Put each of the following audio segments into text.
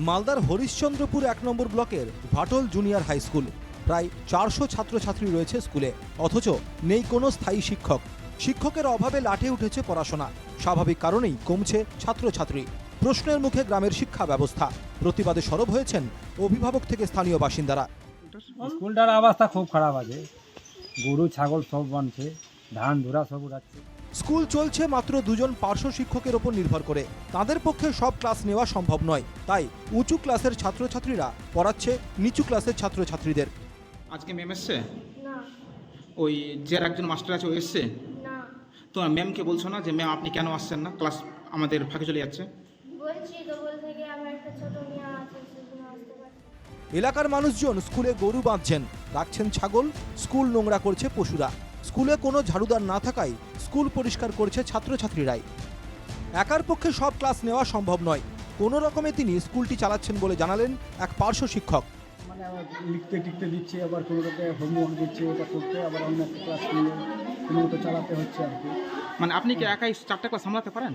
মালদার হরিশ্চন্দ্রপুর ১ নম্বর ব্লকের Bhatal junior high school. প্রায় ৪০০ ছাত্রছাত্রী রয়েছে স্কুলে, অথচ নেই কোনো স্থায়ী শিক্ষক। শিক্ষকের অভাবে লাঠে উঠেছে পড়াশোনা। স্বাভাবিক কারণেই কমছে ছাত্রছাত্রী। প্রশ্নের মুখে গ্রামের শিক্ষা ব্যবস্থা। প্রতিবাদে সরব হয়েছেন অভিভাবক থেকে স্থানীয় বাসিন্দারা। স্কুলটার অবস্থা খুব খারাপ আছে, গরু ছাগল সব বানছে, ধান ধুরা সব উড়াচ্ছে। স্কুল চলছে মাত্র ২ জন পার্শ্ব শিক্ষকের ওপর নির্ভর করে। তাদের পক্ষে সব ক্লাস নেওয়া সম্ভব নয়, তাই উঁচু ক্লাসের ছাত্রছাত্রীরা পড়াচ্ছে নিচু ক্লাসের ছাত্রছাত্রীদের। আজকে ম্যাম এসছে? না ওই যে একজন মাস্টার আছে ও এসছে? না তো ম্যামকে বলছো না যে ম্যাম আপনি কেন আসছেন না, ক্লাস আমাদের ফাঁকে চলে যাচ্ছে? বলছি তো বলতে গিয়ে আমার একটা ছোট মেয়ে আছে, সেজন্য আসতে পারছি। এলাকার মানুষজন স্কুলে গরু বাঁধছেন, রাখছেন ছাগল, স্কুল নোংরা করছে পশুরা। স্কুলে কোনো ঝাড়ুদার না থাকায় স্কুল পরিষ্কার করছে ছাত্রছাত্রীরাই। একার পক্ষে সব ক্লাস নেওয়া সম্ভব নয়। কোনো রকমে তিনি স্কুলটি চালাচ্ছেন বলে জানালেন এক পার্শ্ব শিক্ষক। মানে আবার লিখতে টিখতে দিচ্ছে, আবার কোনো রকম হোমওয়ার্ক দিচ্ছে, এটা করতে আবার অন্য একটা ক্লাস নিয়ে কোনো মতো চালাতে হচ্ছে আর কি। মানে আপনি কি একাই 4টা ক্লাস সামলাতে পারেন?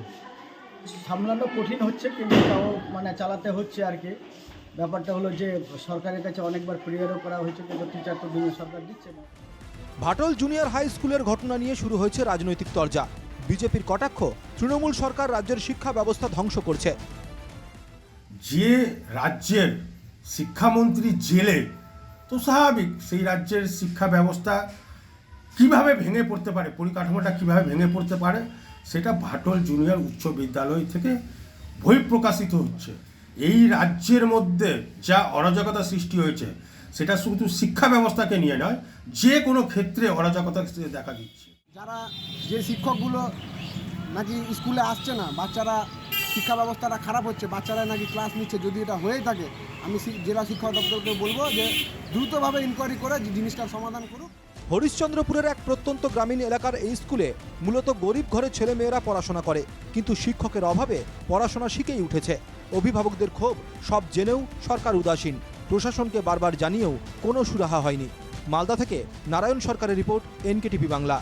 সামলানো কঠিন হচ্ছে, কিন্তু তাও মানে চালাতে হচ্ছে আর কি। ব্যাপারটা হলো যে সরকারের কাছে অনেকবার প্রেয়ারও করা হয়েছে, কিন্তু টিচার তো দিনে সরকার দিচ্ছে না। ভাটল জুনিয়র হাই স্কুলের ঘটনা নিয়ে শুরু হয়েছে রাজনৈতিক তরজা। বিজেপির কটাক্ষ, তৃণমূল সরকার রাজ্যের শিক্ষা ব্যবস্থা ধ্বংস করছে। যে রাজ্যের শিক্ষামন্ত্রী জেলে, তো স্বাভাবিক সেই রাজ্যের শিক্ষা ব্যবস্থা কিভাবে ভেঙে পড়তে পারে, পরিকাঠামোটা কিভাবে ভেঙে পড়তে পারে, সেটা ভাটল জুনিয়র উচ্চ বিদ্যালয় থেকে বহিঃপ্রকাশিত হচ্ছে। এই রাজ্যের মধ্যে যা অরাজকতা সৃষ্টি হয়েছে, সেটা শুধু শিক্ষা ব্যবস্থাকে নিয়ে নয়, যে কোনো ক্ষেত্রে অরাজকতা দেখা দিচ্ছে। যারা যে শিক্ষকগুলো নাকি স্কুলে আসছে না, বাচ্চারা শিক্ষা ব্যবস্থাটা খারাপ হচ্ছে, বাচ্চারা নাকি ক্লাস নিচ্ছে, যদি এটা হয়ে থাকে আমি জেলা শিক্ষা দপ্তরকে বলবো যে দ্রুতভাবে ইনকোয়ারি করে জিনিসটার সমাধান করুক। হরিশ্চন্দ্রপুরের এক প্রত্যন্ত গ্রামীণ এলাকার এই স্কুলে মূলত গরিব ঘরের ছেলেমেয়েরা পড়াশোনা করে, কিন্তু শিক্ষকের অভাবে পড়াশোনা শিখেই উঠেছে। অভিভাবকদের ক্ষোভ, সব জেনেও সরকার উদাসীন। প্রশাসনকে বারবার জানিয়েও কোনো সুরাহা হয়নি। মালদা থেকে নারায়ণ সরকারের রিপোর্ট, NKTV বাংলা।